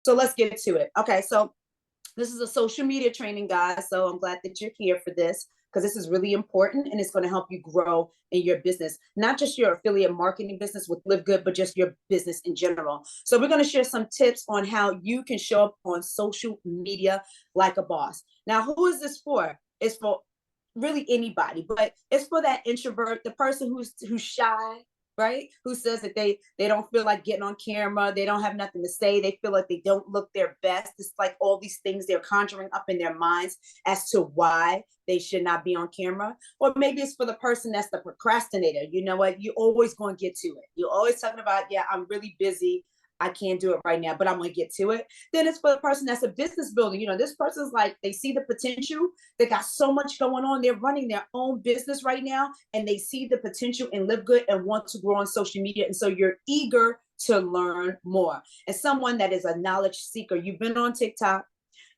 So let's get to it. Okay, so this is a social media training, guys. So I'm glad that you're here for this because this is really important and it's going to help you grow in your business, not just your affiliate marketing business with Live Good, but just your business in general. So we're going to share some tips on how you can show up on social media like a boss. Now, who is this for? It's for really anybody, but it's for that introvert, the person who's shy, right? Who says that they don't feel like getting on camera, they don't have nothing to say, they feel like they don't look their best. It's like all these things they're conjuring up in their minds as to why they should not be on camera. Or maybe it's for the person that's the procrastinator. You know what? You're always going to get to it. You're always talking about, yeah, I'm really busy, I can't do it right now, but I'm going to get to it. Then it's for the person that's a business builder. You know, this person's like, they see the potential. They got so much going on. They're running their own business right now, and they see the potential and Live Good and want to grow on social media. And so you're eager to learn more. And someone that is a knowledge seeker, you've been on TikTok,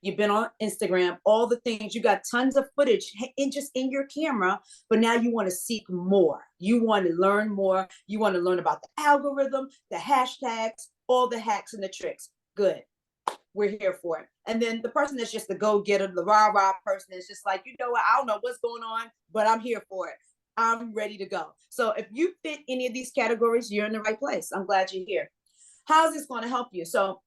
you've been on Instagram, all the things, you got tons of footage just in your camera, but now you want to seek more. You want to learn more. You want to learn about the algorithm, the hashtags, all the hacks and the tricks. Good. We're here for it. And then the person that's just the go-getter, the rah-rah person is just like, you know what, I don't know what's going on, but I'm here for it. I'm ready to go. So if you fit any of these categories, you're in the right place. I'm glad you're here. How's this going to help you? So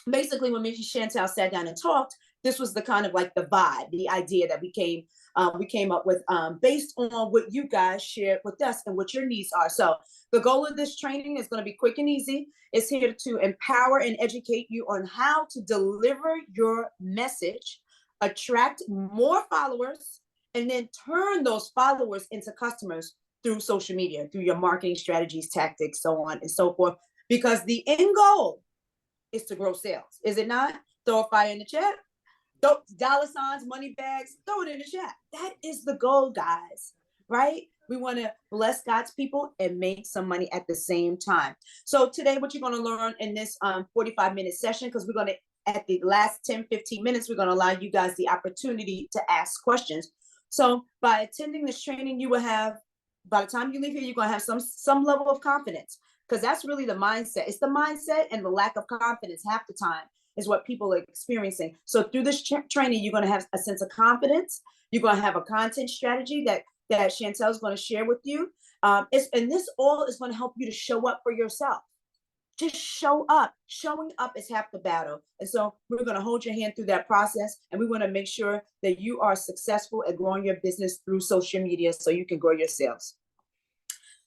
basically, when me and Chantel sat down and talked, this was the kind of like the vibe, the idea that we came up with based on what you guys shared with us and what your needs are. So the goal of this training is going to be quick and easy. It's here to empower and educate you on how to deliver your message, attract more followers, and then turn those followers into customers through social media, through your marketing strategies, tactics, so on and so forth. Because the end goal is to grow sales. Is it not? Throw a fire in the chat. Throw dollar signs, money bags, throw it in the chat. That is the goal, guys, right? We want to bless God's people and make some money at the same time. So today, what you're going to learn in this 45-minute session, because we're going to, at the last 10, 15 minutes, we're going to allow you guys the opportunity to ask questions. So by attending this training, you will have, by the time you leave here, you're going to have some level of confidence, because that's really the mindset. It's the mindset and the lack of confidence half the time is what people are experiencing. So through this training, you're going to have a sense of confidence. You're going to have a content strategy that Chantel is going to share with you. And this all is going to help you to show up for yourself. Just show up. Showing up is half the battle. And so we're going to hold your hand through that process. And we want to make sure that you are successful at growing your business through social media so you can grow your sales.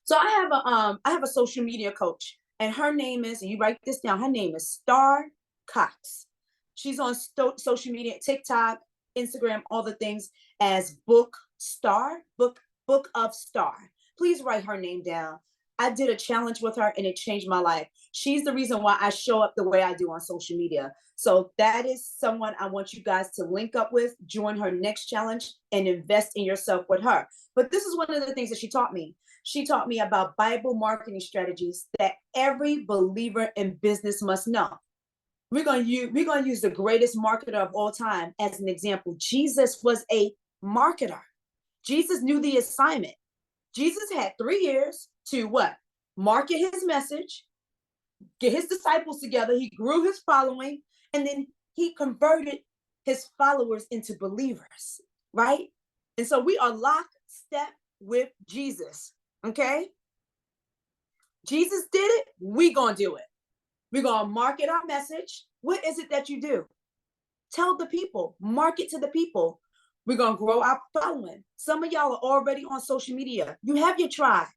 So I have a social media coach, and her name is, and you write this down, her name is Star Cox. She's on social media, TikTok, Instagram, all the things as Book of Star. Please write her name down. I did a challenge with her and it changed my life. She's the reason why I show up the way I do on social media. So that is someone I want you guys to link up with, join her next challenge, and invest in yourself with her. But this is one of the things that she taught me. She taught me about Bible marketing strategies that every believer in business must know. We're going to use the greatest marketer of all time as an example. Jesus was a marketer. Jesus knew the assignment. Jesus had 3 years to what? Market his message, get his disciples together. He grew his following, and then he converted his followers into believers, right? And so we are lockstep with Jesus. Okay? Jesus did it. We're going to do it. We're going to market our message. What is it that you do? Tell the people. Market to the people. We're going to grow our following. Some of y'all are already on social media. You have your tribe.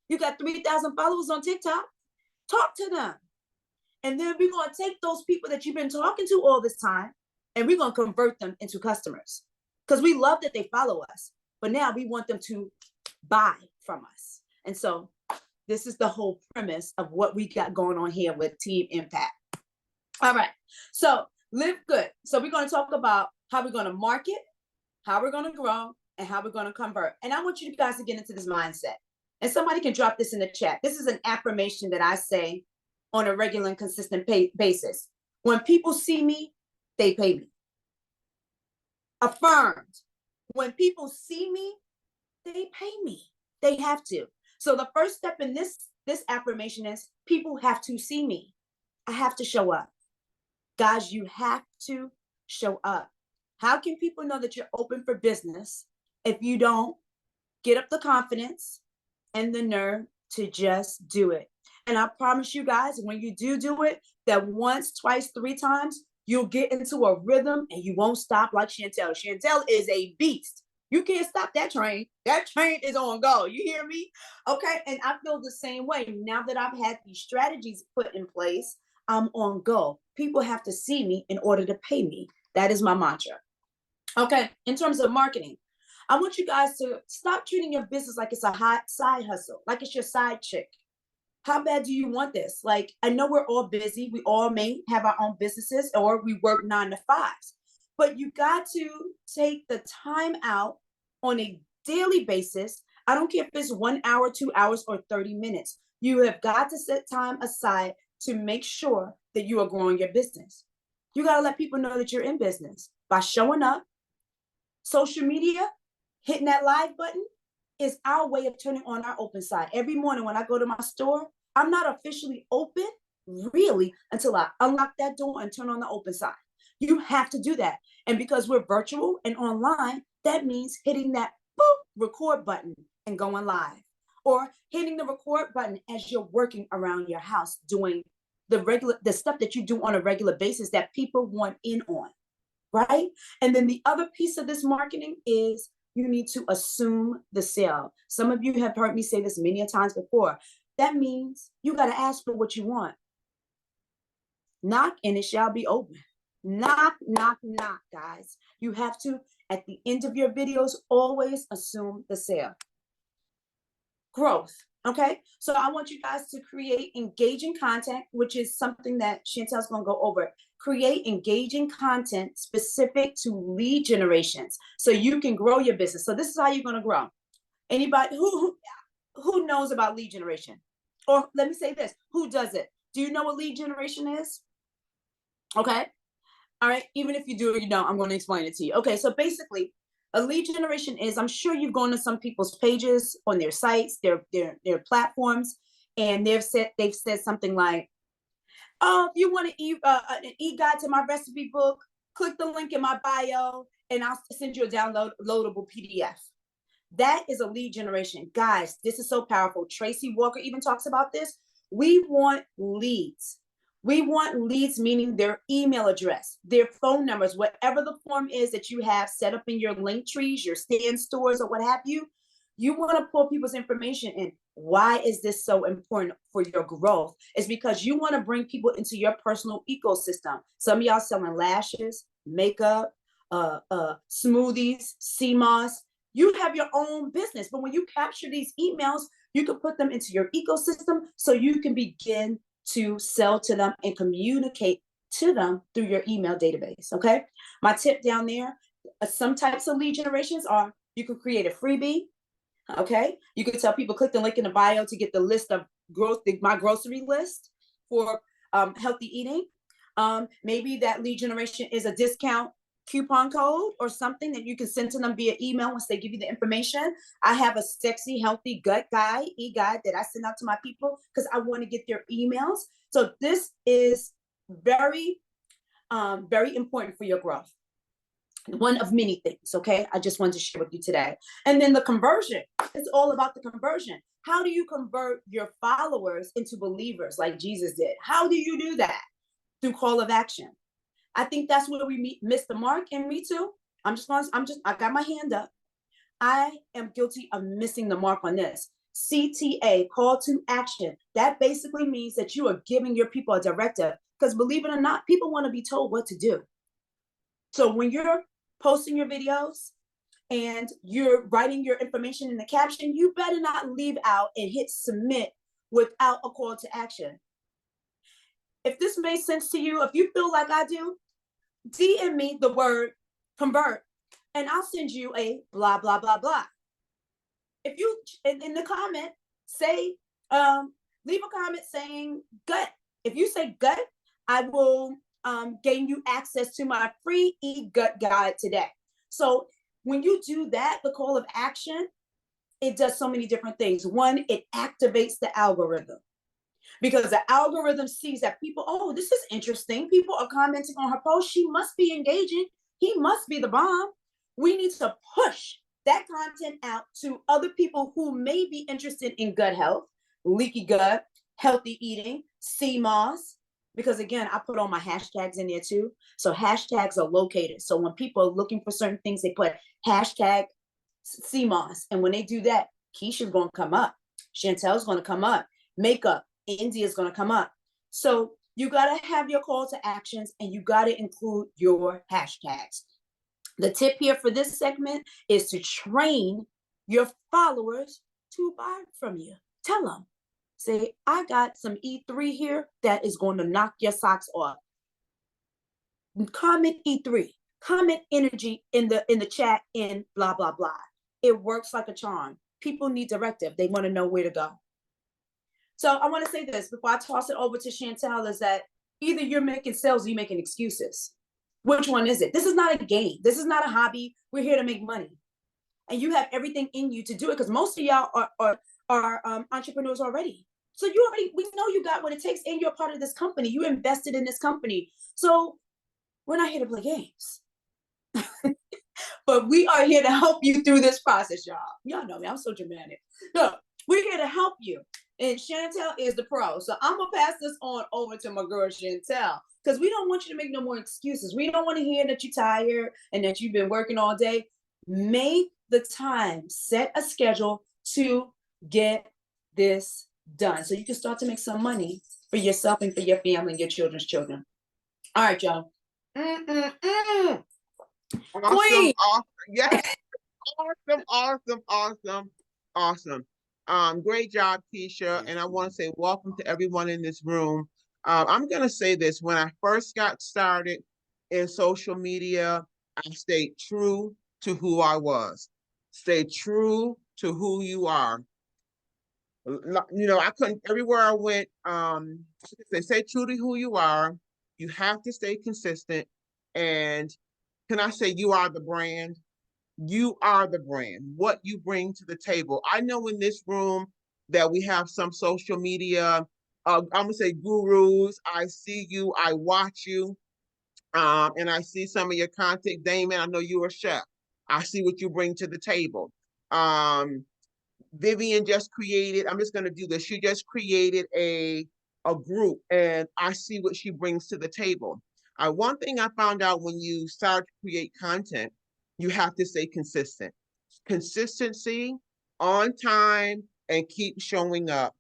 You got 3,000 followers on TikTok. Talk to them. And then we're going to take those people that you've been talking to all this time, and we're going to convert them into customers. Because we love that they follow us. But now we want them to buy from us. And so this is the whole premise of what we got going on here with Team Impact. All right. So Live Good. So we're going to talk about how we're going to market, how we're going to grow, and how we're going to convert. And I want you guys to get into this mindset. And somebody can drop this in the chat. This is an affirmation that I say on a regular and consistent basis. When people see me, they pay me. Affirmed. When people see me, they pay me. They have to. So the first step in this affirmation is people have to see me. I have to show up. Guys, you have to show up. How can people know that you're open for business if you don't get up the confidence and the nerve to just do it? And I promise you guys, when you do it, that once, twice, three times, you'll get into a rhythm and you won't stop like Chantel. Chantel is a beast. You can't stop that train. That train is on go. You hear me? Okay. And I feel the same way. Now that I've had these strategies put in place, I'm on go. People have to see me in order to pay me. That is my mantra. Okay. In terms of marketing, I want you guys to stop treating your business like it's a hot side hustle, like it's your side chick. How bad do you want this? Like, I know we're all busy. We all may have our own businesses or we work 9 to 5s, but you got to take the time out on a daily basis. I don't care if it's 1 hour, 2 hours, or 30 minutes. You have got to set time aside to make sure that you are growing your business. You got to let people know that you're in business by showing up. Social media, hitting that live button is our way of turning on our open side. Every morning when I go to my store, I'm not officially open really until I unlock that door and turn on the open side. You have to do that. And because we're virtual and online, that means hitting that boop record button and going live, or hitting the record button as you're working around your house, doing the stuff that you do on a regular basis that people want in on, right? And then the other piece of this marketing is you need to assume the sale. Some of you have heard me say this many times before. That means you got to ask for what you want. Knock and it shall be open. Knock, knock, knock, guys. You have to, at the end of your videos, always assume the sale. Growth. Okay, so I want you guys to create engaging content, which is something that Chantel's going to go over. Create engaging content specific to lead generations so you can grow your business. So this is how you're going to grow. Anybody who knows about lead generation? Or let me say this, who does it? Do you know what lead generation is? Okay. All right. Even if you do or you don't, I'm going to explain it to you. Okay. So basically, a lead generation is, I'm sure you've gone to some people's pages on their sites, their platforms, and they've said something like, oh, if you want an e-guide to my recipe book, click the link in my bio and I'll send you a downloadable PDF. That is a lead generation. Guys, this is so powerful. Tracy Walker even talks about this. We want leads. We want leads, meaning their email address, their phone numbers, whatever the form is that you have set up in your link trees, your stand stores, or what have you. You want to pull people's information in. Why is this so important for your growth? It's because you want to bring people into your personal ecosystem. Some of y'all selling lashes, makeup, smoothies, CMOS. You have your own business, but when you capture these emails, you can put them into your ecosystem so you can begin to sell to them and communicate to them through your email database. Okay. My tip down there, some types of lead generations are, you can create a freebie. Okay. You can tell people, click the link in the bio to get the list of my grocery list for healthy eating. Maybe that lead generation is a discount coupon code or something that you can send to them via email once they give you the information. I have a sexy, healthy gut guide, e-guide that I send out to my people because I want to get their emails. So this is very, very important for your growth. One of many things, okay? I just wanted to share with you today. And then the conversion, it's all about the conversion. How do you convert your followers into believers like Jesus did? How do you do that? Through call of action. I think that's where we miss the mark, and me too. I got my hand up. I am guilty of missing the mark on this. CTA, call to action. That basically means that you are giving your people a directive, because believe it or not, people want to be told what to do. So when you're posting your videos and you're writing your information in the caption, you better not leave out and hit submit without a call to action. If this makes sense to you, if you feel like I do, DM me the word convert and I'll send you a blah, blah, blah, blah. If you, in the comment, say, leave a comment saying gut. If you say gut, I will gain you access to my free e-gut guide today. So when you do that, the call of action, it does so many different things. One, it activates the algorithm. because the algorithm sees that people, oh, this is interesting. People are commenting on her post. She must be engaging. He must be the bomb. We need to push that content out to other people who may be interested in gut health, leaky gut, healthy eating, CMOS. Because again, I put all my hashtags in there too. So hashtags are located. So when people are looking for certain things, they put hashtag CMOS. And when they do that, Keisha's going to come up. Chantel's going to come up. Makeup, India's going to come up. So you got to have your call to actions and you got to include your hashtags. The tip here for this segment is to train your followers to buy from you. Tell them, say, I got some E3 here that is going to knock your socks off. Comment E3, comment energy in the chat in blah, blah, blah. It works like a charm. People need directive. They want to know where to go. So I want to say this before I toss it over to Chantel, is that either you're making sales or you're making excuses. Which one is it? This is not a game. This is not a hobby. We're here to make money. And you have everything in you to do it because most of y'all are entrepreneurs already. So we know you got what it takes and you're part of this company. You invested in this company. So we're not here to play games. But we are here to help you through this process, y'all. Y'all know me. I'm so dramatic. No, we're here to help you. And Chantel is the pro. So I'm going to pass this on over to my girl, Chantel, because we don't want you to make no more excuses. We don't want to hear that you're tired and that you've been working all day. Make the time, set a schedule to get this done so you can start to make some money for yourself and for your family and your children's children. All right, y'all. Awesome, Queen. Awesome. Yes. Awesome. Great job, Keisha. And I want to say welcome to everyone in this room. I'm going to say this. When I first got started in social media, I stayed true to who I was. Stay true to who you are. You know, I couldn't, everywhere I went, they say true to who you are. You have to stay consistent. And can I say you are the brand? You are the brand, what you bring to the table. I know in this room that we have some social media, I'm gonna say gurus. I see you, I watch you, and I see some of your content. Damon, I know you're a chef. I see what you bring to the table. Vivian just created, I'm just gonna do this. She just created a group and I see what she brings to the table. One thing I found out when you start to create content, you have to stay consistent. Consistency, on time, and keep showing up.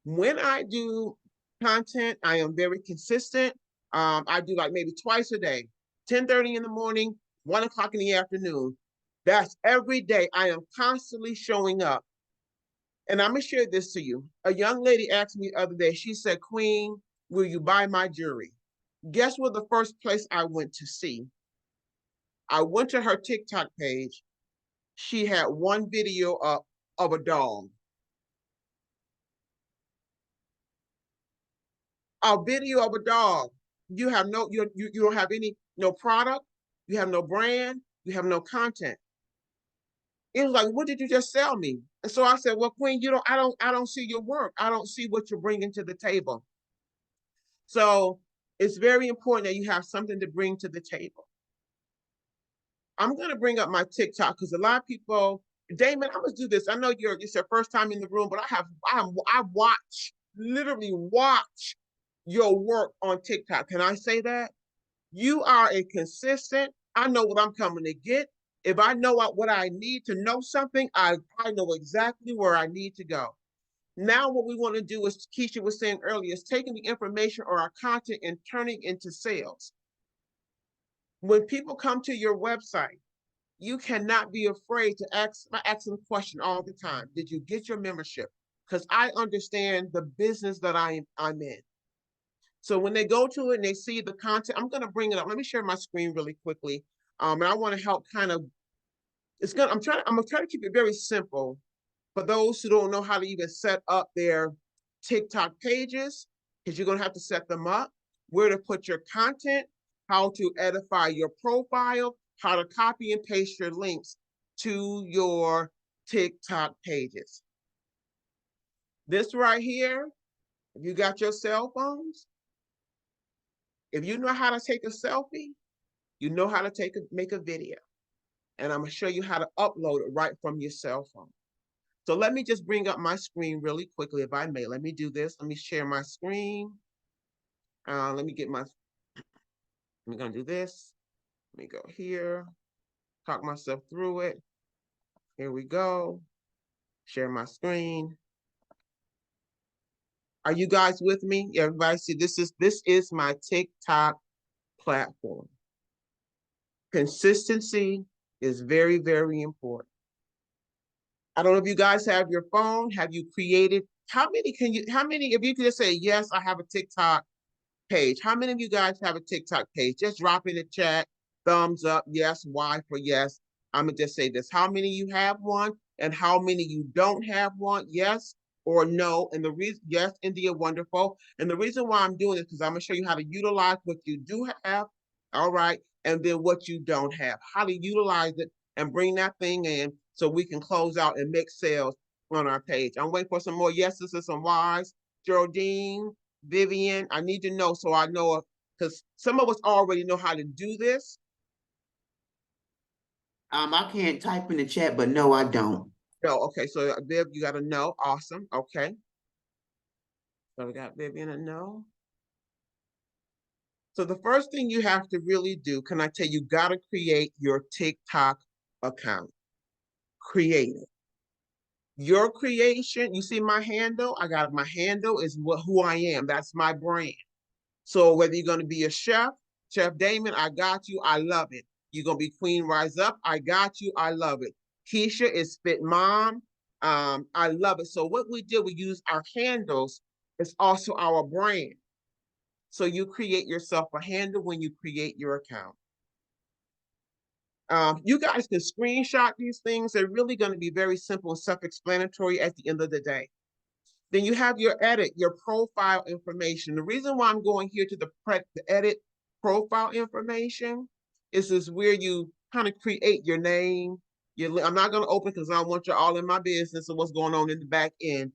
When I do content, I am very consistent. I do like maybe twice a day, 10:30 in the morning, 1 o'clock in the afternoon. That's every day. I am constantly showing up. And I'm gonna share this to you. A young lady asked me the other day, she said, Queen, will you buy my jewelry? Guess what the first place I went to see? I went to her TikTok page. She had one video up of a dog. A video of a dog. You have no, you don't have no product, you have no brand, you have no content. It was like, what did you just sell me? And so I said, well, Queen, I don't see your work. I don't see what you're bringing to the table. So it's very important that you have something to bring to the table. I'm going to bring up my TikTok because a lot of people, Damon, I'm going to do this. I know it's your first time in the room, but I literally watch your work on TikTok. Can I say that? You are a consistent, I know what I'm coming to get. If I know what I need to know something, I know exactly where I need to go. Now what we want to do is, Keisha was saying earlier, is taking the information or our content and turning into sales. When people come to your website, you cannot be afraid to ask them a question all the time. Did you get your membership? Because I understand the business that I'm in. So when they go to it and they see the content, I'm going to bring it up. Let me share my screen really quickly. And I want to help kind of, I'm going to try to keep it very simple for those who don't know how to even set up their TikTok pages, because you're going to have to set them up, where to put your content, how to edify your profile, how to copy and paste your links to your TikTok pages. This right here If you got your cell phones, if you know how to take a selfie, you know how to make a video. And I'm gonna show you how to upload it right from your cell phone. So let me just bring up my screen really quickly, if I may. Let me do this. Let me share my screen. Let me get my, I'm gonna do this. Let me go here, talk myself through it. Here we go. Share my screen. Are you guys with me? Everybody see this is my TikTok platform. Consistency is very, very important. I don't know if you guys have your phone. Have you created? How many, if you could just say, yes, I have a TikTok page. How many of you guys have a TikTok page? Just drop in the chat, thumbs up, yes, Y for yes. I'm gonna just say this. How many you have one and how many you don't have one? Yes or no. And the reason, yes, India, wonderful. And the reason why I'm doing this because I'm gonna show you how to utilize what you do have, all right, and then what you don't have, how to utilize it and bring that thing in so we can close out and make sales on our page. I'm waiting for some more yeses and some Ys. Geraldine, Vivian, I need to know so I know, because some of us already know how to do this. I can't type in the chat, but no, I don't. No, okay, so Viv, you got to know. Awesome, okay. So we got Vivian a no. So the first thing you have to really do, can I tell you, got to create your TikTok account. Create it. Your creation, you see my handle? My handle is who I am. That's my brand. So whether you're going to be a chef, Chef Damon, I got you. I love it. You're going to be Queen Rise Up. I got you. I love it. Keisha is Fit Mom. I love it. So what we did, we use our handles. It's also our brand. So you create yourself a handle when you create your account. You guys can screenshot these things. They're really going to be very simple and self-explanatory at the end of the day. Then you have your edit, your profile information. The reason why I'm going here to the edit profile information is where you kind of create your name. I'm not going to open because I don't want you all in my business and what's going on in the back end.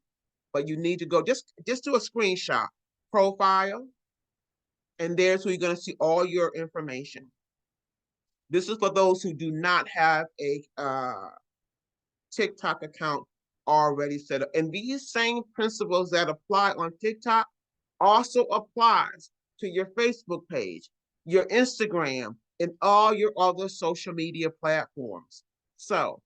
But you need to go just do a screenshot, profile, and there's where you're going to see all your information. This is for those who do not have a TikTok account already set up. And these same principles that apply on TikTok also applies to your Facebook page, your Instagram, and all your other social media platforms. So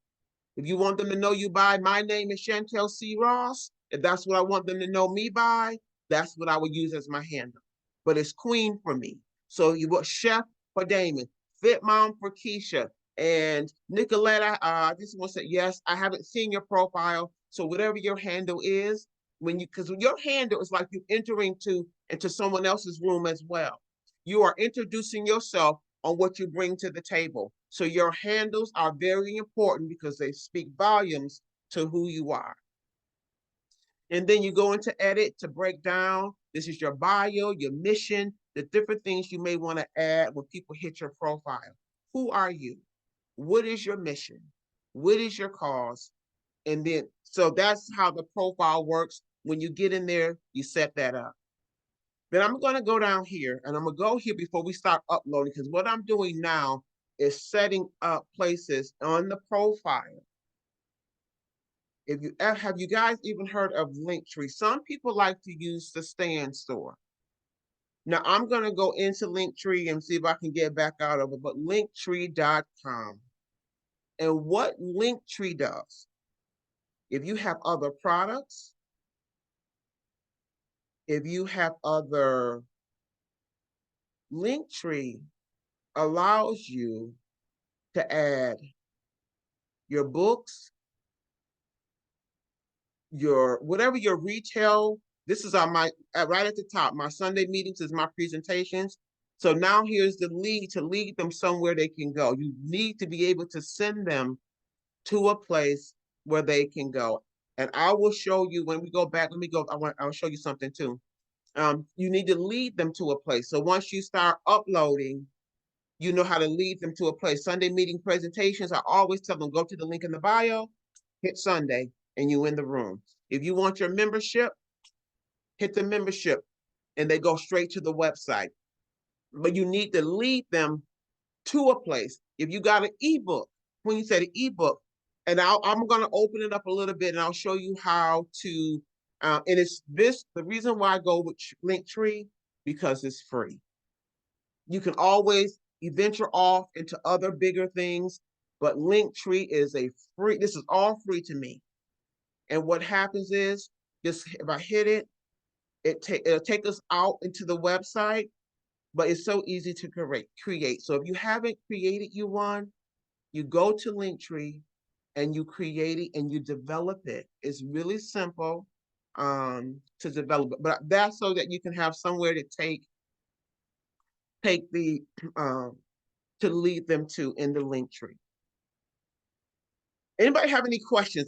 if you want them to know you by, my name is Chantel C. Ross. If that's what I want them to know me by, that's what I would use as my handle. But it's Queen for me. So you want Chef for Damon, Fit Mom for Keisha, and Nicoletta, I just want to say, yes, I haven't seen your profile. So whatever your handle is, because your handle is like you entering into someone else's room as well. You are introducing yourself on what you bring to the table. So your handles are very important because they speak volumes to who you are. And then you go into edit to break down. This is your bio, your mission, the different things you may want to add when people hit your profile. Who are you? What is your mission? What is your cause? And then, so that's how the profile works. When you get in there, you set that up. Then I'm going to go down here and I'm going to go here before we start uploading, because what I'm doing now is setting up places on the profile. Have you guys even heard of Linktree? Some people like to use the Stand Store. Now I'm going to go into Linktree and see if I can get back out of it, but linktree.com. And what Linktree does, if you have other products, if you have other, Linktree allows you to add your books, your whatever your retail. This is on my right at the top. My Sunday meetings is my presentations. So now here's the lead to lead them somewhere they can go. You need to be able to send them to a place where they can go. And I will show you when we go back. Let me go. I'll show you something too. You need to lead them to a place. So once you start uploading, you know how to lead them to a place. Sunday meeting presentations, I always tell them, go to the link in the bio, hit Sunday, and you in the room. If you want your membership, hit the membership, and they go straight to the website. But you need to lead them to a place. If you got an ebook, when you say the ebook, and I'm going to open it up a little bit and I'll show you how to, and it's this, the reason why I go with Linktree, because it's free. You can always venture off into other bigger things, but Linktree is a free, this is all free to me. And what happens is, just if I hit it, it'll take us out into the website, but it's so easy to create. So if you haven't created you one, you go to Linktree and you create it and you develop it. It's really simple to develop it, but that's so that you can have somewhere to take the to lead them to in the Linktree. Anybody have any questions?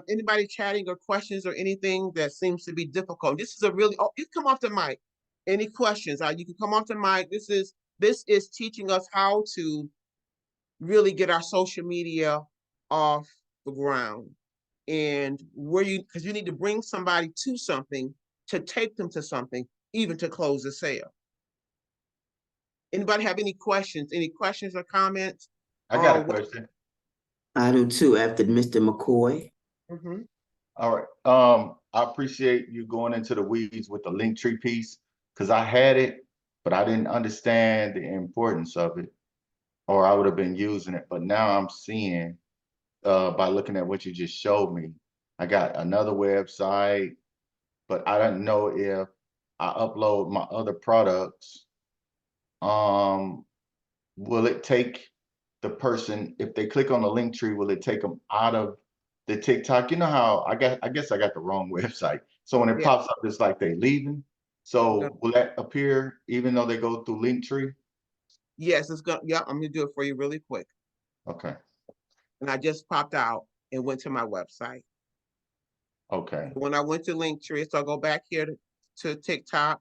Anybody chatting or questions or anything that seems to be difficult? This is a really, oh, you come off the mic. Any questions? You can come off the mic. This is teaching us how to really get our social media off the ground. And because you need to bring somebody to something, to take them to something, even to close the sale. Anybody have any questions? Any questions or comments? I got a question. I do too, after Mr. McCoy. Mm-hmm. All right. I appreciate you going into the weeds with the Linktree piece, because I had it, but I didn't understand the importance of it, or I would have been using it. But now I'm seeing, by looking at what you just showed me, I got another website, but I don't know if I upload my other products. Will it take the person, if they click on the Linktree, will it take them out of the TikTok? You know how I guess I got the wrong website. So when it pops up, it's like they leaving. So will that appear even though they go through Linktree? Yes, it's gonna. Yeah, I'm gonna do it for you really quick. Okay. And I just popped out and went to my website. Okay. When I went to Linktree, so I'll go back here to TikTok,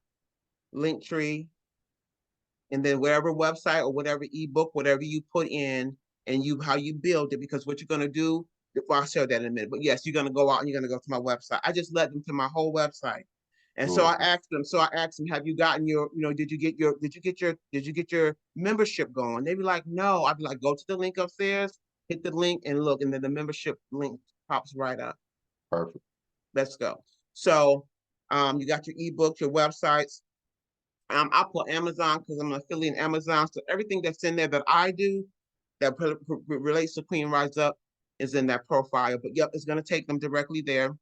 Linktree, and then whatever website or whatever ebook, whatever you put in, and how you build it, because what you're gonna do, well, I'll show that in a minute. But yes, you're gonna go out and you're gonna go to my website. I just led them to my whole website. And so I asked them, have you gotten your, did you get your membership going? They'd be like, no. I'd be like, go to the link upstairs, hit the link and look, and then the membership link pops right up. Perfect. Let's go. So you got your ebooks, your websites. I put Amazon because I'm an affiliate in Amazon. So everything that's in there that I do that relates to Queen Rise Up is in that profile. But yep, it's going to take them directly there.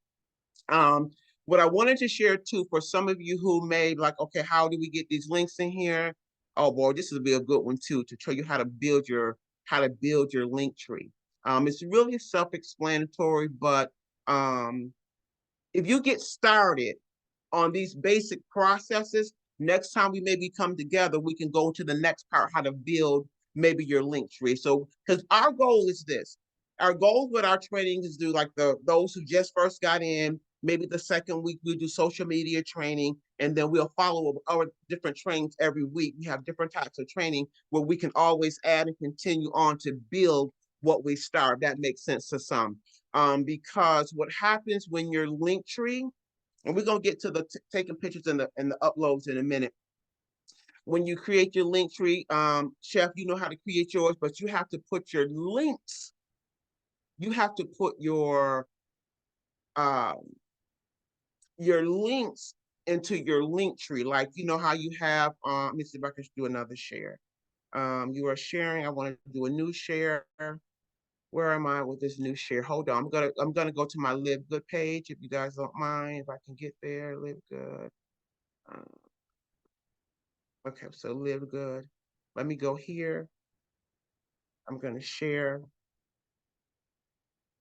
What I wanted to share too, for some of you who may like, okay, how do we get these links in here? Oh boy, this would be a good one too, to show you how to build your Linktree. It's really self-explanatory, but if you get started on these basic processes, next time we maybe come together, we can go to the next part, how to build maybe your Linktree. So, because our goal is this. Our goal with our training is do like those who just first got in, maybe the second week we do social media training, and then we'll follow our different trainings every week. We have different types of training where we can always add and continue on to build what we start. That makes sense to some. Because what happens when your Linktree, and we're gonna get to the taking pictures and the uploads in a minute. When you create your Linktree, Chef, you know how to create yours, but you have to put your links. You have to put your links into your Linktree. Like, you know how you have, let me see if I can do another share. You are sharing. I want to do a new share. Where am I with this new share? Hold on. I'm gonna go to my Live Good page, if you guys don't mind. If I can get there, Live Good. Okay, so Live Good. Let me go here. I'm gonna share,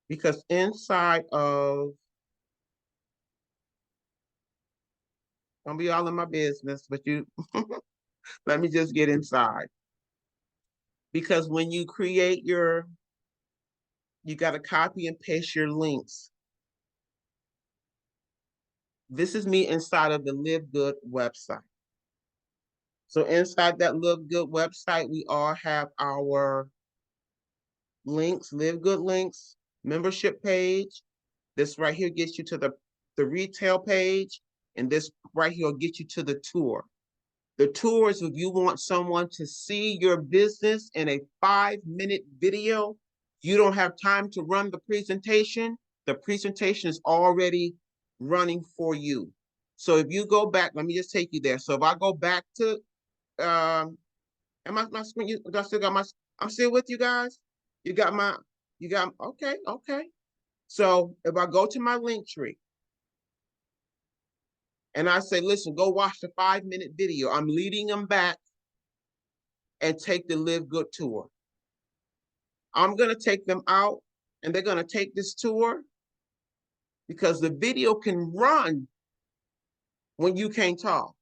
because inside of, don't be all in my business, but you let me just get inside. Because when you create you gotta copy and paste your links. This is me inside of the Live Good website. So inside that Live Good website, we all have our links, Live Good links, membership page. This right here gets you to the retail page. And this right here will get you to the tour. The tour is if you want someone to see your business in a 5-minute video, you don't have time to run the presentation. The presentation is already running for you. So if you go back, let me just take you there. So if I go back to, am I, my screen, I still got my, I'm still with you guys? You got my, okay, okay. So if I go to my link tree, and I say, listen, go watch the 5-minute video, I'm leading them back and take the Live Good tour. I'm gonna take them out and they're gonna take this tour because the video can run when you can't talk.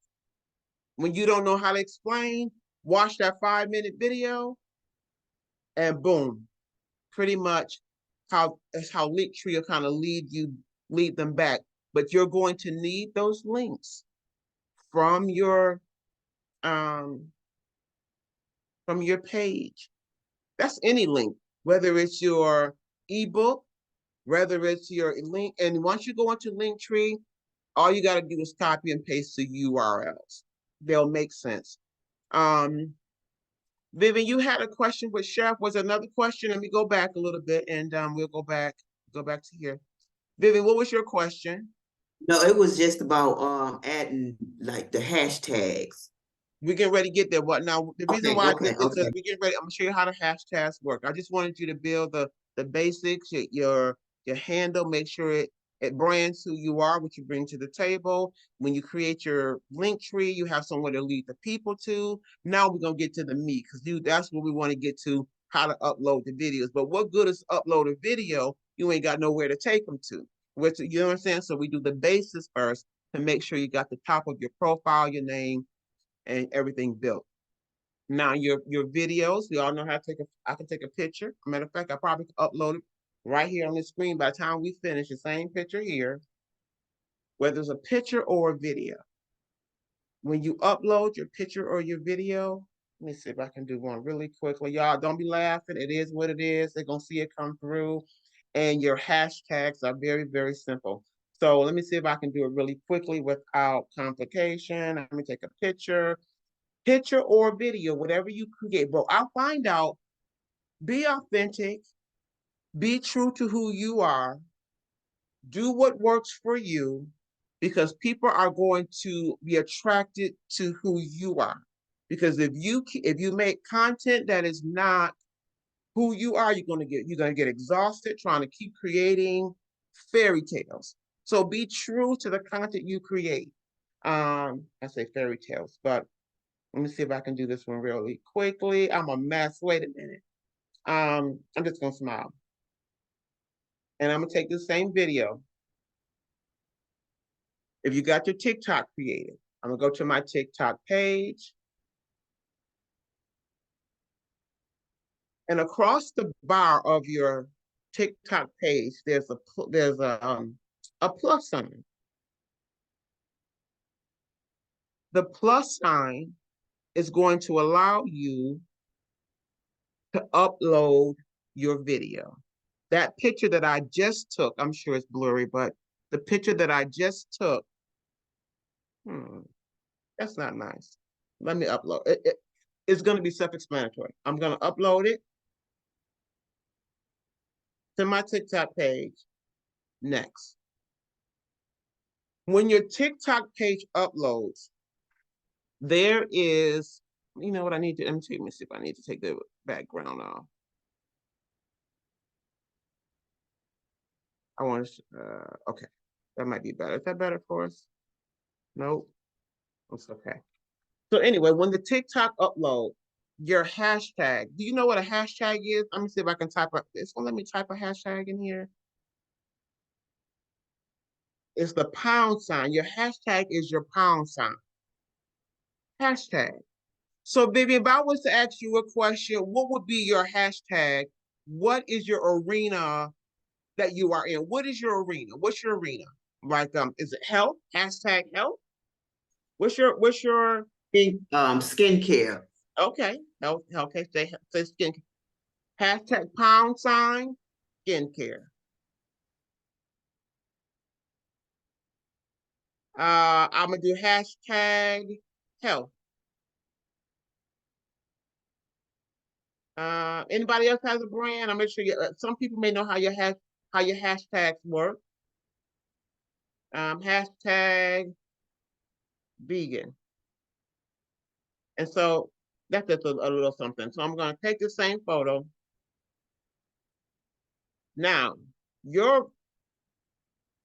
When you don't know how to explain, watch that 5-minute video and boom, pretty much that's how Linktree will kind of lead them back. But you're going to need those links from your page. That's any link, whether it's your ebook, whether it's your link. And once you go into Linktree, all you got to do is copy and paste the URLs. They'll make sense. Vivian, you had a question with Chef. Was another question? Let me go back a little bit and we'll go back to here. Vivian, what was your question? No, it was just about adding like the hashtags. We're getting ready to get there. What now? The reason why I did this is we get ready. I'm gonna show you how the hashtags work. I just wanted you to build the basics, your handle, make sure it brands who you are, what you bring to the table. When you create your link tree, you have somewhere to lead the people to. Now we're gonna get to the meat because that's what we want to get to, how to upload the videos. But what good is upload a video? You ain't got nowhere to take them to. You know what I'm saying? So we do the basis first to make sure you got the top of your profile, your name, and everything built. Now your videos, we all know how to I can take a picture. Matter of fact, I probably can upload it right here on the screen by the time we finish, the same picture here, whether it's a picture or a video. When you upload your picture or your video, let me see if I can do one really quickly. Y'all don't be laughing. It is what it is. They're gonna see it come through. And your hashtags are very, very simple. So let me see if I can do it really quickly without complication. Let me take a picture or video, whatever you create. But I'll find out, be authentic, be true to who you are, do what works for you, because people are going to be attracted to who you are. Because if you make content that is not who you are, you're gonna get exhausted trying to keep creating fairy tales. So be true to the content you create. I say fairy tales, but let me see if I can do this one really quickly. I'm a mess. Wait a minute. I'm just gonna smile. And I'm gonna take the same video. If you got your TikTok created, I'm gonna go to my TikTok page. And across the bar of your TikTok page, there's a plus sign. The plus sign is going to allow you to upload your video. That picture that I just took, I'm sure it's blurry, but the picture that I just took, that's not nice. Let me upload it. It's going to be self-explanatory. I'm going to upload it to my TikTok page. Next. When your TikTok page uploads, there is, you know what I need to, let me see if I need to take the background off. I want to, okay, that might be better. Is that better for us? Nope, it's okay. So anyway, when the TikTok upload, your hashtag, do you know what a hashtag is? Let me see if I can type this one. Let me type a hashtag in here. It's the pound sign. Your hashtag is your pound sign. Hashtag. So baby, if I was to ask you a question, what would be your hashtag? What is your arena that you are in? What is your arena? What's your arena? Like, is it health? Hashtag health? What's your skincare. okay, health, okay, say skin. Hashtag pound sign skincare. I'm gonna do hashtag health. Anybody else has a brand? I'm sure some people may know how your hashtags work. Hashtag vegan. And so that's just a little something. So I'm going to take the same photo. Now,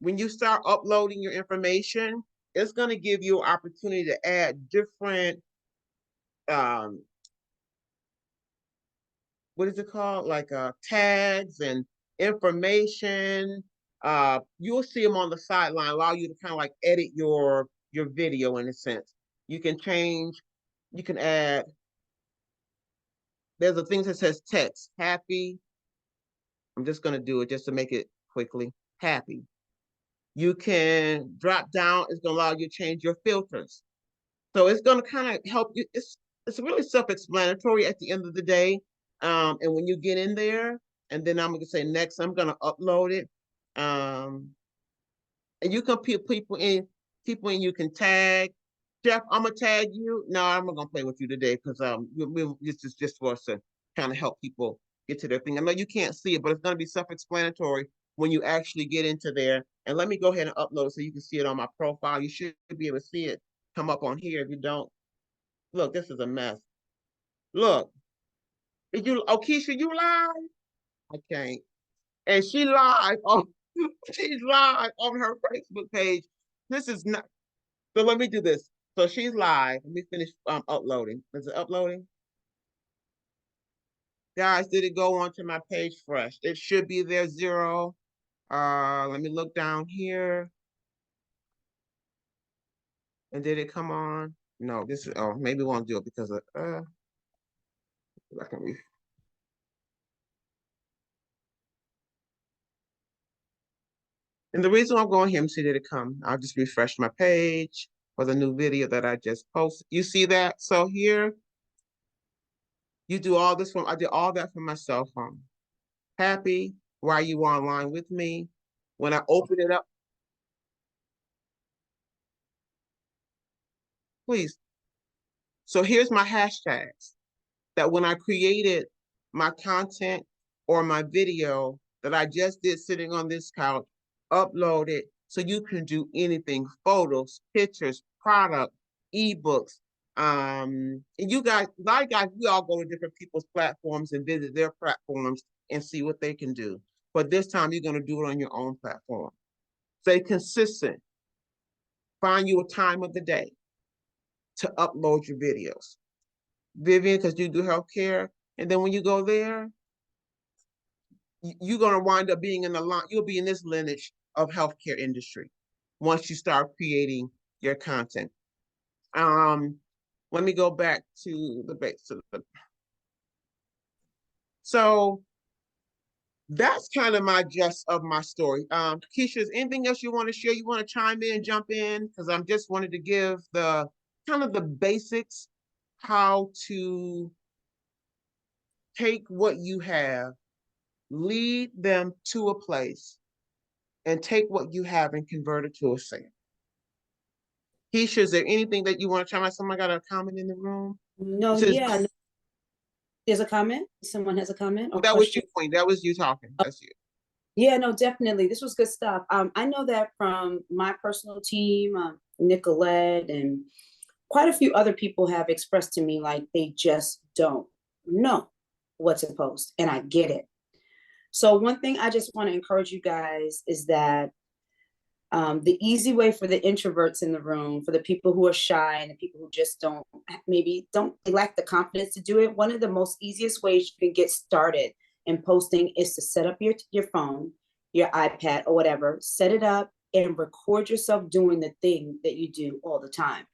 when you start uploading your information, it's going to give you an opportunity to add different, what is it called? Like tags and information. You'll see them on the sideline, allow you to kind of like edit your video in a sense. You can add, there's a thing that says text, happy. I'm just going to do it just to make it quickly. Happy. You can drop down. It's going to allow you to change your filters. So it's going to kind of help you. It's really self-explanatory at the end of the day. And when you get in there, and then I'm going to say next, I'm going to upload it. And you can put people in, you can tag. Jeff, I'm going to tag you. No, I'm not going to play with you today because this is just for us to kind of help people get to their thing. I know you can't see it, but it's going to be self-explanatory when you actually get into there. And let me go ahead and upload it so you can see it on my profile. You should be able to see it come up on here. If you don't, look, this is a mess. Look, Keisha, you live? I can't. And she's live on her Facebook page. This is not, so let me do this. So she's live. Let me finish uploading. Is it uploading? Guys, did it go onto my page fresh? It should be there, 0. Let me look down here. And did it come on? No, this is, oh, maybe we won't do it because of, I can read. And the reason I'm going here, let me see, did it come? I'll just refresh my page for the new video that I just posted. You see that? So here, you do all this I did all that from my cell phone. Happy, why are you online with me? When I open it up, please. So here's my hashtags that when I created my content or my video that I just did sitting on this couch, upload it so you can do anything, photos, pictures, product, ebooks. And you guys, a lot of guys, we all go to different people's platforms and visit their platforms and see what they can do. But this time you're going to do it on your own platform. Stay consistent. Find you a time of the day to upload your videos. Vivian, because you do healthcare. And then when you go there, you're going to wind up being in the line. You'll be in this lineage of healthcare industry once you start creating your content. Let me go back to the base. So that's kind of my gist of my story. Keisha, is anything else you want to share? You want to chime in, jump in? Because I'm just wanted to give the kind of the basics, how to take what you have, lead them to a place, and take what you have and convert it to a sale. Keisha, is there anything that you want to chime in? Someone got a comment in the room? No, Says, yeah. There's a comment? Someone has a comment? That was you, Queen. That was you talking. That's you. Yeah, no, definitely. This was good stuff. I know that from my personal team, Nicolette, and quite a few other people have expressed to me like they just don't know what to post, and I get it. So one thing I just want to encourage you guys is that the easy way for the introverts in the room, for the people who are shy and the people who just they lack the confidence to do it, one of the most easiest ways you can get started in posting is to set up your phone, your iPad or whatever, set it up and record yourself doing the thing that you do all the time.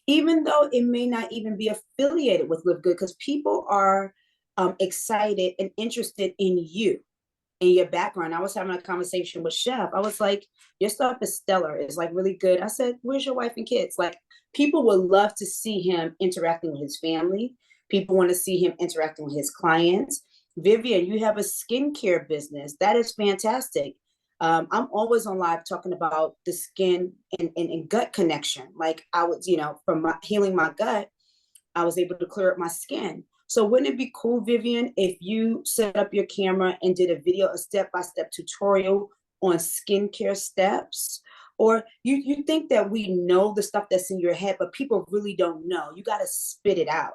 Even though it may not even be affiliated with Live Good, because people are excited and interested in you, in your background. I was having a conversation with Chef. I was like, your stuff is stellar. It's like really good. I said, where's your wife and kids? Like, people would love to see him interacting with his family. People want to see him interacting with his clients. Vivian, you have a skincare business. That is fantastic. I'm always on live talking about the skin and gut connection. Like I was, from healing my gut, I was able to clear up my skin. So wouldn't it be cool, Vivian, if you set up your camera and did a video, a step-by-step tutorial on skincare steps? Or you think that we know the stuff that's in your head, but people really don't know. You got to spit it out.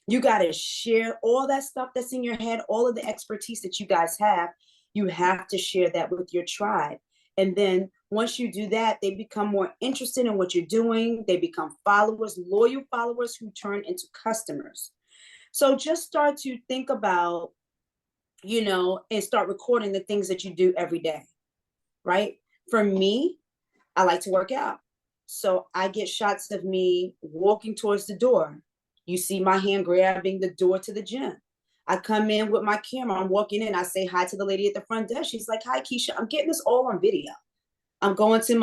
You got to share all that stuff that's in your head, all of the expertise that you guys have. You have to share that with your tribe. And then once you do that, they become more interested in what you're doing. They become followers, loyal followers who turn into customers. So just start to think about, and start recording the things that you do every day, right? For me, I like to work out. So I get shots of me walking towards the door. You see my hand grabbing the door to the gym. I come in with my camera. I'm walking in. I say hi to the lady at the front desk. She's like, "Hi, Keisha. I'm getting this all on video." I'm going to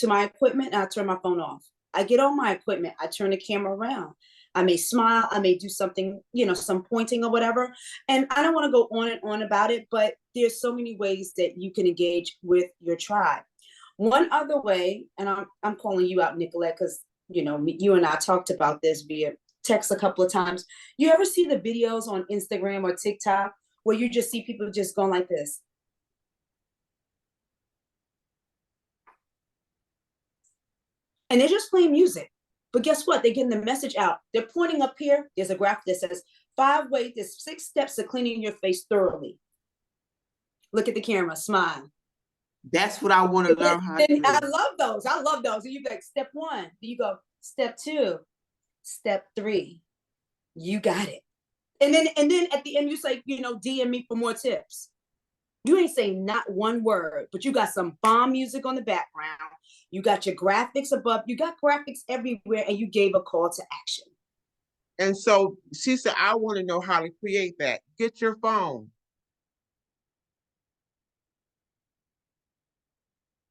my equipment and I turn my phone off. I get on my equipment. I turn the camera around. I may smile. I may do something, some pointing or whatever. And I don't want to go on and on about it, but there's so many ways that you can engage with your tribe. One other way, and I'm calling you out, Nicolette, because, you and I talked about this via text a couple of times. You ever see the videos on Instagram or TikTok where you just see people just going like this? And they're just playing music. But guess what? They're getting the message out. They're pointing up here. There's a graph that says 5 ways, there's 6 steps to cleaning your face thoroughly. Look at the camera, smile. That's what I want to learn how to do. I love those. And you go step 1. You go step 2, step 3. You got it. And then at the end, you say, DM me for more tips. You ain't saying not one word, but you got some bomb music on the background. You got your graphics above. You got graphics everywhere, and you gave a call to action. And so she said, I want to know how to create that. Get your phone.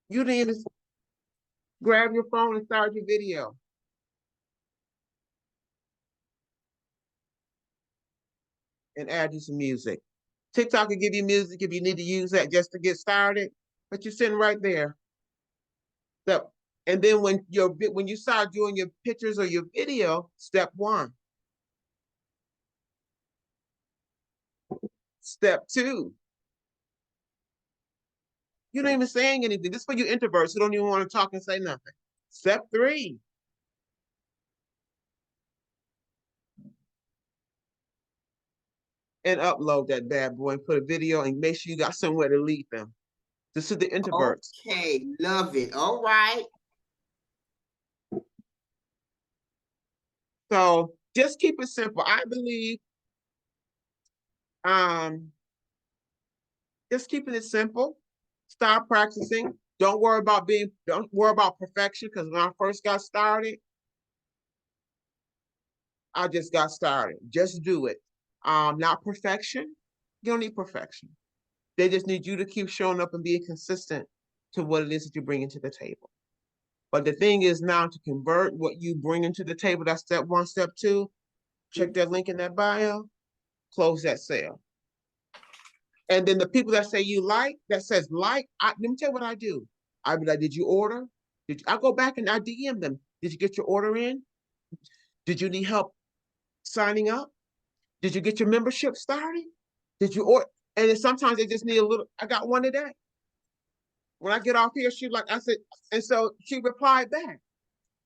You need to grab your phone and start your video. And add you some music. TikTok will give you music if you need to use that just to get started, but you're sitting right there. So, and then when you start doing your pictures or your video, step 1. Step 2. You're not even saying anything. This is for you introverts who don't even want to talk and say nothing. Step 3. And upload that bad boy and put a video and make sure you got somewhere to lead them. This is the introverts. Okay, love it. All right. So just keep it simple. I believe just keeping it simple. Start practicing. Don't worry about perfection, because when I first got started, I just got started. Just do it. Not perfection. You don't need perfection. They just need you to keep showing up and being consistent to what it is that you're bringing to the table. But the thing is now to convert what you bring into the table, that's step 1, step 2, check that link in that bio, close that sale. And then the people that say you like, that says like, let me tell you what I do. I be like, did you order? I go back and I DM them. Did you get your order in? Did you need help signing up? Did you get your membership started? Did you order? And then sometimes they just need a little, I got one today. When I get off here, I said, and so she replied back.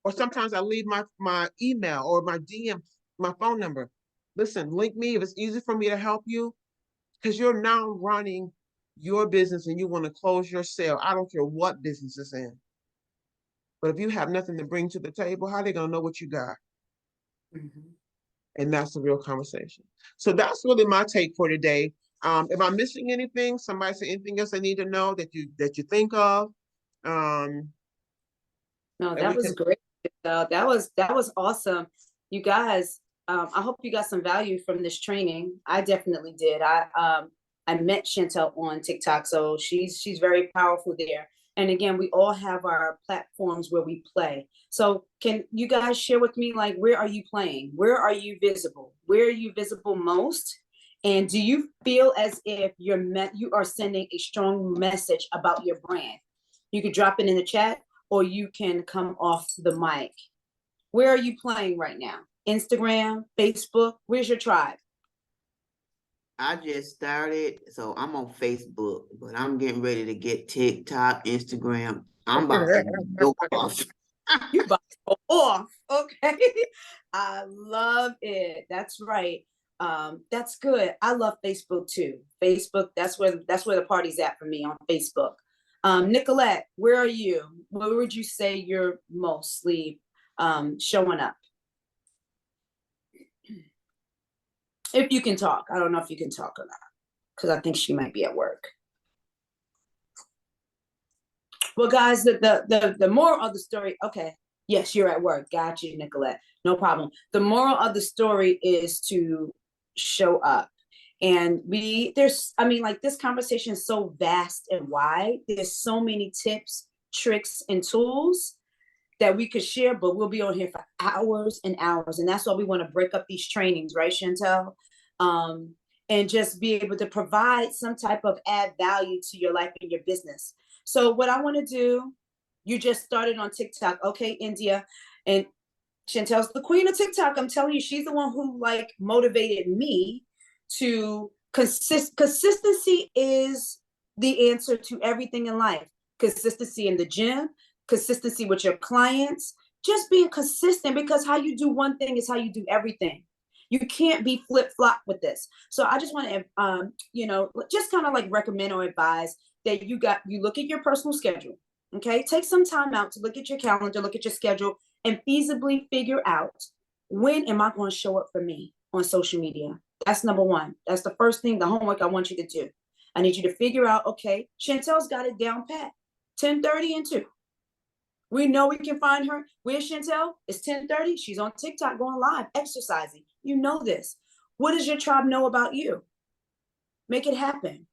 Or sometimes I leave my email or my DM, my phone number. Listen, link me if it's easy for me to help you, because you're now running your business and you want to close your sale. I don't care what business it's in. But if you have nothing to bring to the table, how are they going to know what you got? Mm-hmm. And that's the real conversation. So that's really my take for today. If I'm missing anything, somebody say anything else I need to know that you think of. No, that was great. That was awesome. You guys, I hope you got some value from this training. I definitely did. I met Chantel on TikTok, so she's very powerful there. And again, we all have our platforms where we play. So can you guys share with me, like, where are you playing? Where are you visible? Where are you visible most? And do you feel as if you are sending a strong message about your brand? You could drop it in the chat, or you can come off the mic. Where are you playing right now? Instagram, Facebook? Where's your tribe? I just started, so I'm on Facebook, but I'm getting ready to get TikTok, Instagram. I'm about to go off. You about to go off, okay? I love it. That's right. That's good. I love Facebook too. Facebook, that's where the party's at for me, on Facebook. Nicolette, where are you? Where would you say you're mostly showing up? If you can talk. I don't know if you can talk or not, because I think she might be at work. Well, guys, the moral of the story, okay, yes, you're at work. Got you, Nicolette. No problem. The moral of the story is to show up. And this conversation is so vast and wide. There's so many tips, tricks, and tools that we could share, but we'll be on here for hours and hours. And that's why we want to break up these trainings, right, Chantel? And just be able to provide some type of add value to your life and your business. So what I want to do, you just started on TikTok. Okay, India. And Chantel's the queen of TikTok. I'm telling you, she's the one who motivated me to consistency is the answer to everything in life. Consistency in the gym, consistency with your clients, just being consistent, because how you do one thing is how you do everything. You can't be flip-flop with this. So I just want to, just kind of recommend or advise that you look at your personal schedule, okay? Take some time out to look at your calendar, look at your schedule, and feasibly figure out, when am I going to show up for me on social media? That's number one. That's the first thing, the homework I want you to do. I need you to figure out, okay, Chantel's got it down pat, 10:30 and 2. We know we can find her. Where's Chantel? It's 10:30. She's on TikTok going live, exercising. You know this. What does your tribe know about you? Make it happen.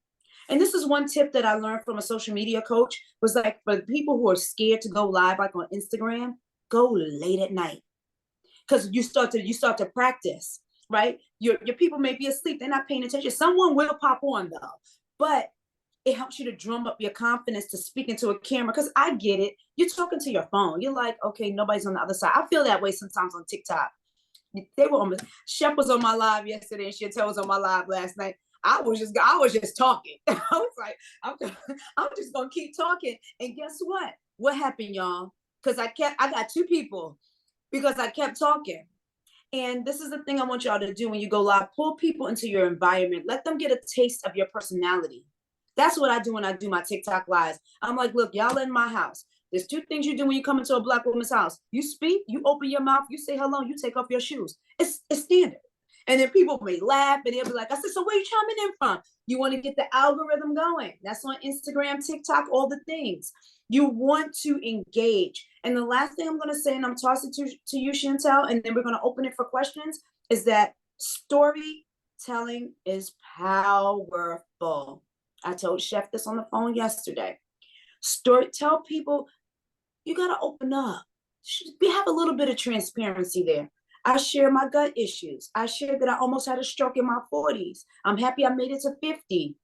And this is one tip that I learned from a social media coach, was for the people who are scared to go live, on Instagram, go late at night. Because you start to practice, right? Your people may be asleep. They're not paying attention. Someone will pop on though. But it helps you to drum up your confidence to speak into a camera. Because I get it. You're talking to your phone. You're like, okay, nobody's on the other side. I feel that way sometimes on TikTok. Chef was on my live yesterday, and Chantel was on my live last night. I was just talking. I was like, I'm just gonna keep talking. And guess what? What happened, y'all? Because I got 2 people, because I kept talking. And this is the thing I want y'all to do when you go live. Pull people into your environment. Let them get a taste of your personality. That's what I do when I do my TikTok lives. I'm like, look, y'all in my house. There's 2 things you do when you come into a Black woman's house. You speak, you open your mouth, you say hello, you take off your shoes. It's standard. And then people may laugh, and they'll be like, I said, so where you chiming in from? You want to get the algorithm going. That's on Instagram, TikTok, all the things. You want to engage. And the last thing I'm going to say, and I'm tossing to you, Chantel, and then we're going to open it for questions, is that storytelling is powerful. I told Chef this on the phone yesterday. Tell people, you got to open up. Have a little bit of transparency there. I share my gut issues. I share that I almost had a stroke in my 40s. I'm happy I made it to 50,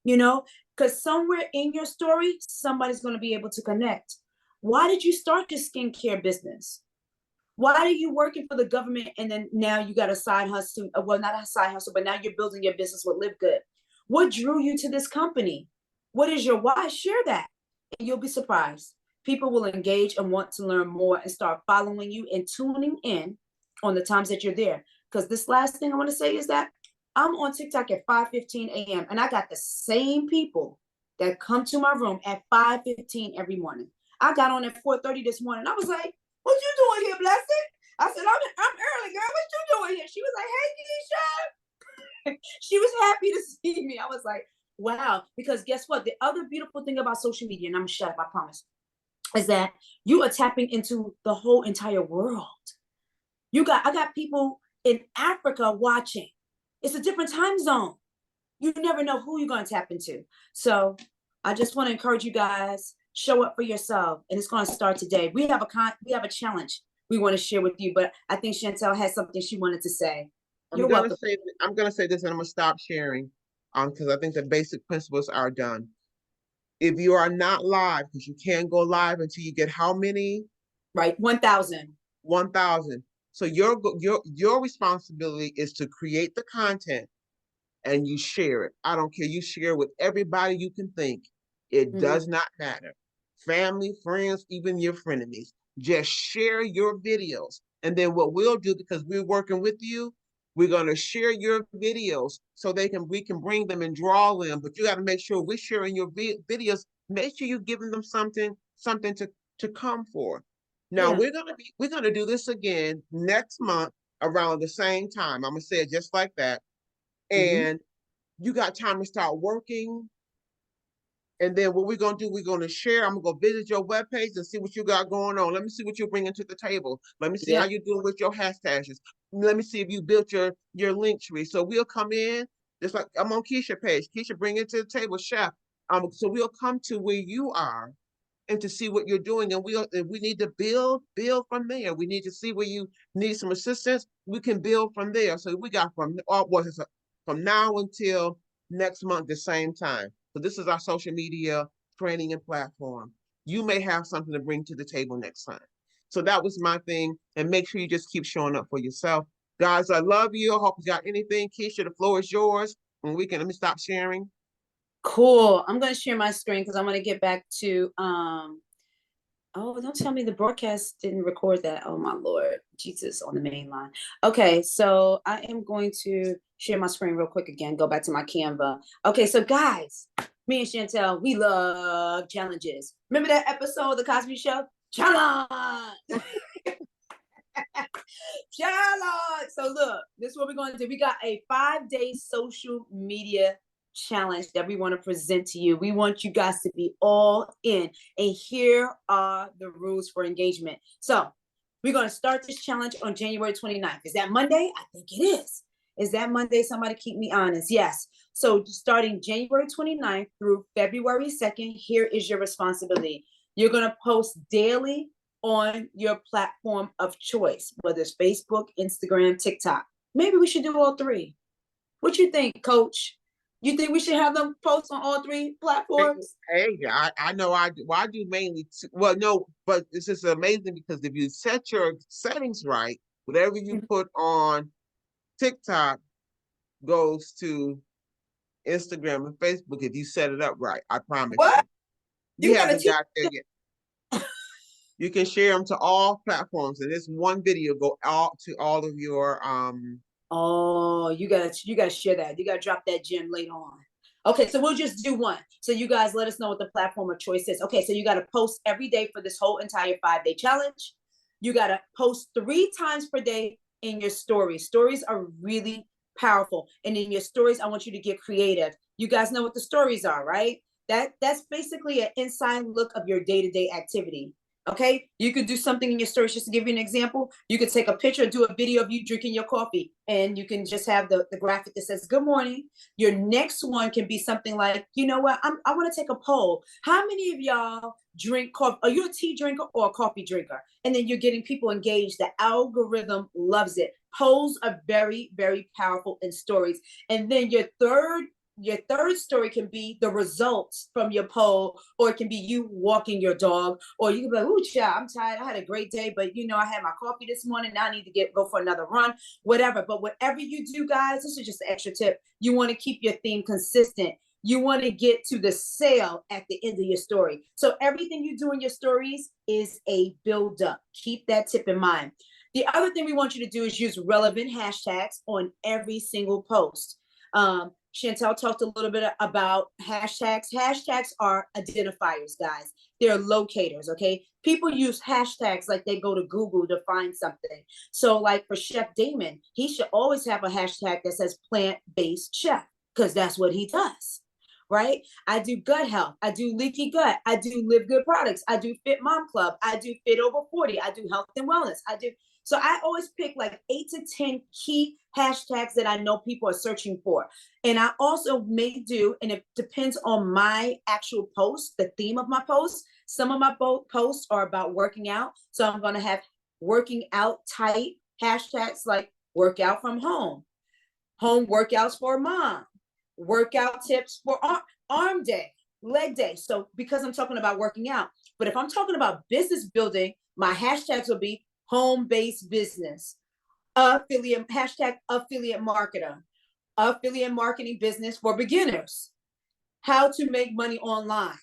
because somewhere in your story, somebody's going to be able to connect. Why did you start your skincare business? Why are you working for the government, and then now you got a side hustle? Well, not a side hustle, but now you're building your business with Live Good. What drew you to this company? What is your why? Share that, and you'll be surprised. People will engage and want to learn more and start following you and tuning in on the times that you're there. Because this last thing I want to say is that I'm on TikTok at 5:15 a.m. and I got the same people that come to my room at 5:15 every morning. I got on at 4:30 this morning. I was like, what you doing here, Blessing? I said, I'm early, girl. What you doing here? She was like, hey, Keisha. She was happy to see me. I was like, wow. Because guess what? The other beautiful thing about social media, and I'm shut up, I promise, is that you are tapping into the whole entire world. I got people in Africa watching. It's a different time zone. You never know who you're going to tap into. So I just want to encourage you guys, show up for yourself, and it's going to start today. We have a challenge we want to share with you, but I think Chantel has something she wanted to say. You're gonna welcome. say, I'm gonna say this and I'm gonna stop sharing, because I think the basic principles are done. If you are not live, because you can't go live until you get how many? Right, 1,000. 1,000. So your responsibility is to create the content and you share it. I don't care. You share with everybody you can think. It does not matter. Family, friends, even your frenemies. Just share your videos. And then what we'll do, because we're working with you, we're going to share your videos so we can bring them and draw them. But you got to make sure we're sharing your videos. Make sure you're giving them something to come for. Now Yeah. we're gonna do this again next month around the same time. I'm gonna say it just like that. And you got time to start working. And then what we're gonna do, we're gonna share. I'm gonna go visit your webpage and see what you got going on. Let me see what you're bringing to the table. Let me see how Yeah. you're doing with your hashtags. Let me see if you built your link tree. So we'll come in, just like I'm on Keisha page. Keisha, bring it to the table, chef. So we'll come to where you are and to see what you're doing. And we need to build from there. We need to see where you need some assistance. We can build from there. So we got from now until next month, the same time. So this is our social media training and platform. You may have something to bring to the table next time. So that was my thing. And make sure you just keep showing up for yourself. Guys, I love you. I hope you got anything. Keisha, the floor is yours. And let me stop sharing. Cool. I'm going to share my screen because I'm going to get back to, oh, don't tell me the broadcast didn't record that. Oh my Lord, Jesus on the main line. Okay, so I am going to share my screen real quick again, go back to my Canva. Okay, so guys, me and Chantel, we love challenges. Remember that episode of The Cosby Show? Challenge! Challenge! So look, this is what we're going to do. We got a 5-day social media challenge that we want to present to you. We want you guys to be all in. And here are the rules for engagement. So we're going to start this challenge on January 29th. Is that Monday? I think it is. Is that Monday? Somebody keep me honest. Yes. So starting January 29th through February 2nd, here is your responsibility. You're going to post daily on your platform of choice, whether it's Facebook, Instagram, TikTok. Maybe we should do all three. What you think, Coach? You think we should have them post on all three platforms? Hey, I know I do. Well, I do mainly. Well, no, but it's just amazing because if you set your settings right, whatever you put on TikTok goes to Instagram and Facebook if you set it up right. I promise What? you. You You gotta haven't teach. got there yet. You can share them to all platforms, and this one video go out to all of your Oh, you gotta share that. You gotta drop that gem later on. Okay, so we'll just do one. So you guys let us know what the platform of choice is. Okay, so you gotta post every day for this whole entire 5-day challenge. You gotta post 3 times per day in your stories. Stories are really powerful. And in your stories, I want you to get creative. You guys know what the stories are, right? That's basically an inside look of your day-to-day activity. Okay, you could do something in your stories. Just to give you an example, you could take a picture, do a video of you drinking your coffee, and you can just have the graphic that says good morning. Your next one can be something like, you know what, I want to take a poll. How many of y'all drink coffee? Are you a tea drinker or a coffee drinker? And then you're getting people engaged. The algorithm loves it. Polls are very, very powerful in stories. And then your third story can be the results from your poll, or it can be you walking your dog, or you can be like, "Ooh, child, I'm tired. I had a great day, but I had my coffee this morning. Now I need to go for another run," whatever. But whatever you do, guys, this is just an extra tip. You want to keep your theme consistent. You want to get to the sale at the end of your story. So everything you do in your stories is a build up. Keep that tip in mind. The other thing we want you to do is use relevant hashtags on every single post. Chantel talked a little bit about hashtags. Hashtags are identifiers, guys. They're locators, okay? People use hashtags like they go to Google to find something. So like for Chef Damon, he should always have a hashtag that says plant-based chef, because that's what he does, right? I do gut health. I do leaky gut. I do Live Good products. I do Fit Mom Club. I do Fit Over 40. I do health and wellness. So I always pick like 8 to 10 key hashtags that I know people are searching for. And I also may do, and it depends on my actual post, the theme of my post. Some of my posts are about working out. So I'm going to have working out type hashtags like workout from home, home workouts for mom, workout tips for arm day, leg day. So because I'm talking about working out, but if I'm talking about business building, my hashtags will be home-based business, affiliate, hashtag affiliate marketer, affiliate marketing business for beginners, how to make money online,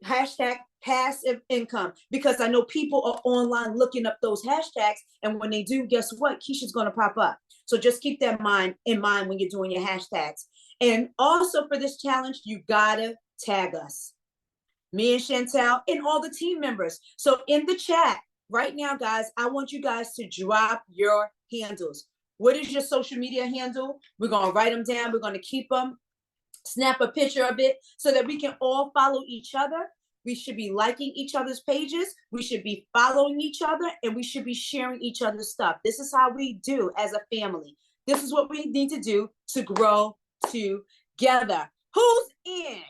hashtag passive income, because I know people are online looking up those hashtags, and when they do, guess what? Keisha's going to pop up. So just keep that in mind when you're doing your hashtags. And also for this challenge, you gotta tag us, me and Chantel and all the team members. So in the chat right now, guys, I want you guys to drop your handles. What is your social media handle? We're gonna write them down. We're gonna keep them, snap a picture of it so that we can all follow each other. We should be liking each other's pages. We should be following each other, and we should be sharing each other's stuff. This is how we do as a family. This is what we need to do to grow together. Who's in?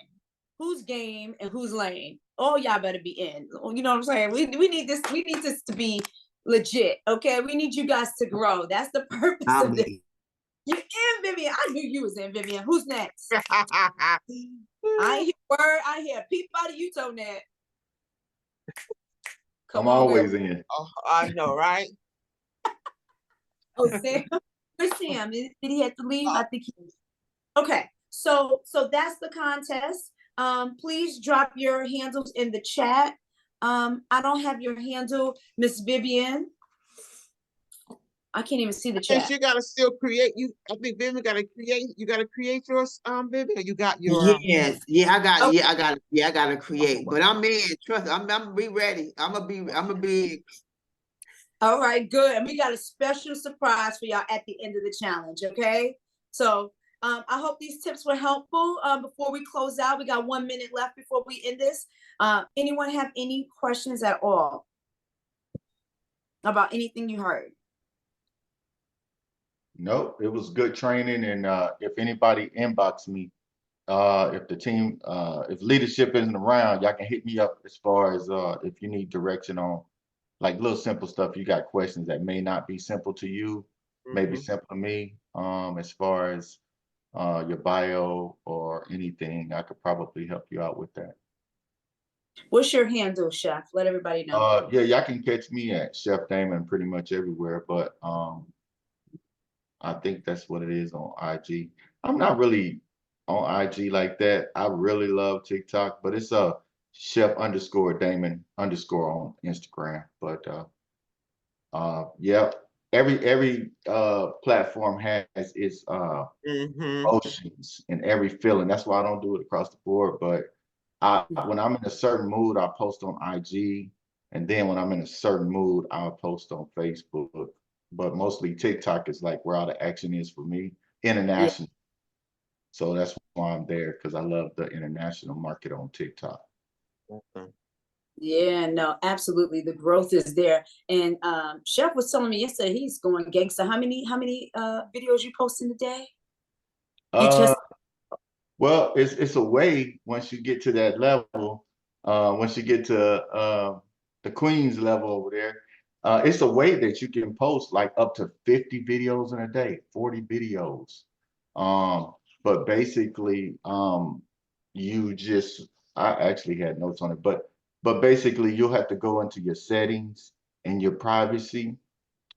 Who's game and who's lame? Oh, y'all better be in. You know what I'm saying? We need this. We need this to be legit. Okay, we need you guys to grow. That's the purpose of this. You're in, Vivian. I knew you was in, Vivian. Who's next? I ain't hear word. I hear peep out of you, Tonette. I'm always in. Oh, I know, right? Oh, Sam. Where's Sam? Did he have to leave? I think he. Okay, so that's the contest. Please drop your handles in the chat. I don't have your handle, Miss Vivian. I can't even see the chat. Yes, you gotta still create. I think Vivian gotta create. You gotta create yours, Vivian. You got your. Yes, I gotta create. But I'm in. Trust. I'm be ready. I'm gonna be. All right, good. And we got a special surprise for y'all at the end of the challenge. Okay, so I hope these tips were helpful. Before we close out, we got 1 minute left before we end this. Anyone have any questions at all about anything you heard? Nope, it was good training, and if anybody inbox me, if the team, if leadership isn't around, y'all can hit me up as far as if you need direction on like little simple stuff. You got questions that may not be simple to you, maybe simple to me. As far as your bio or anything, I could probably help you out with that. What's your handle, Chef? Let everybody know. Yeah, y'all can catch me at Chef Damon pretty much everywhere, but I think that's what it is on IG. I'm not really on IG like that. I really love TikTok, but it's a Chef_Damon_ on Instagram. But yeah, every platform has its emotions and every feeling. That's why I don't do it across the board. But when I'm in a certain mood, I post on IG, and then when I'm in a certain mood, I'll post on Facebook. But mostly TikTok is like where all the action is for me, international. Yeah. So that's why I'm there, because I love the international market on TikTok. Okay. Yeah, no, absolutely. The growth is there. And Chef was telling me yesterday he's going gangster. How many videos you post in a day? Well, it's a way once you get to that level, once you get to the Queen's level over there. It's a way that you can post like up to 50 videos in a day, 40 videos. But basically, I actually had notes on it, but basically you'll have to go into your settings and your privacy,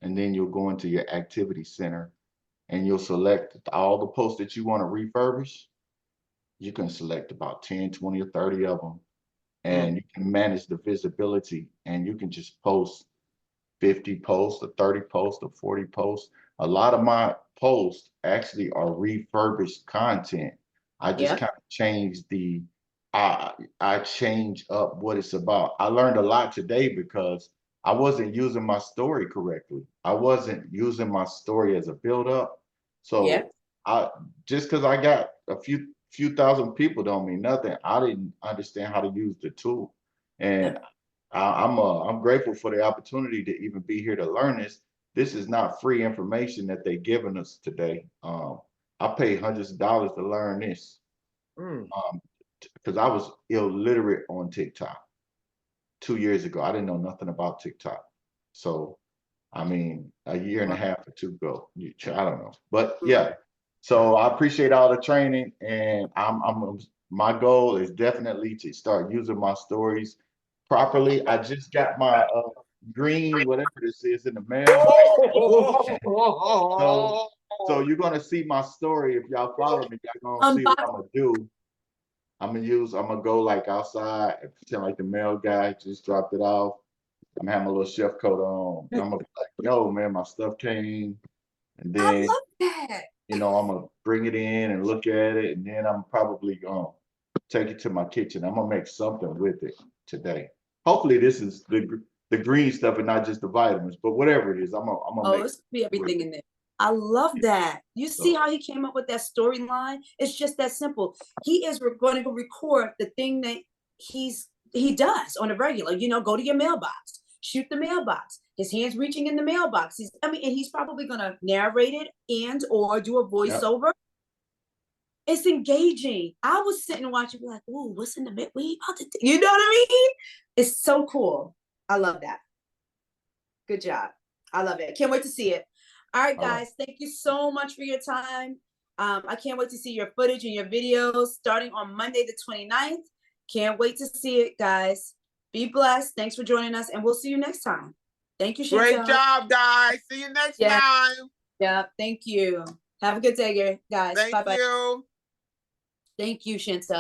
and then you'll go into your activity center and you'll select all the posts that you want to refurbish. You can select about 10, 20, or 30 of them, and you can manage the visibility, and you can just post 50 posts or 30 posts or 40 posts. A lot of my posts actually are refurbished content. I just kind of changed I change up what it's about. I learned a lot today because I wasn't using my story correctly. I wasn't using my story as a build up. So just because I got a few thousand people don't mean nothing. I didn't understand how to use the tool. And I'm grateful for the opportunity to even be here to learn this. This is not free information that they've given us today. I paid hundreds of dollars to learn this because I was illiterate on TikTok 2 years ago. I didn't know nothing about TikTok. So, I mean, a year and a half or two ago, I don't know. But yeah, So I appreciate all the training, and my goal is definitely to start using my stories properly. I just got my green, whatever this is, in the mail. So you're gonna see my story. If y'all follow me, y'all gonna see what I'm gonna do. I'm gonna go like outside and pretend like the mail guy just dropped it off. I'm gonna have my little chef coat on. I'm gonna be like, yo, man, my stuff came. And I then, love that. I'm gonna bring it in and look at it. And then I'm probably gonna take it to my kitchen. I'm gonna make something with it today. Hopefully this is the green stuff and not just the vitamins, but whatever it is, I'm gonna Oh, make it's gonna be everything with in there. I love that. You see So- how he came up with that storyline? It's just that simple. He is going to record the thing that he does on a regular. Go to your mailbox, shoot the mailbox. His hands reaching in the mailbox. And he's probably gonna narrate it and or do a voiceover. It's engaging. I was sitting and watching, like, "Ooh, what's in the mail? We about to do?" You know what I mean? It's so cool. I love that. Good job. I love it. Can't wait to see it. All right, All right. guys. Thank you so much for your time. I can't wait to see your footage and your videos starting on Monday the 29th. Can't wait to see it, guys. Be blessed. Thanks for joining us, and we'll see you next time. Thank you, Chantel. Great job, guys. See you next Yeah. time. Yeah, thank you. Have a good day, guys. Thank Bye-bye. you. Thank you, Chantel.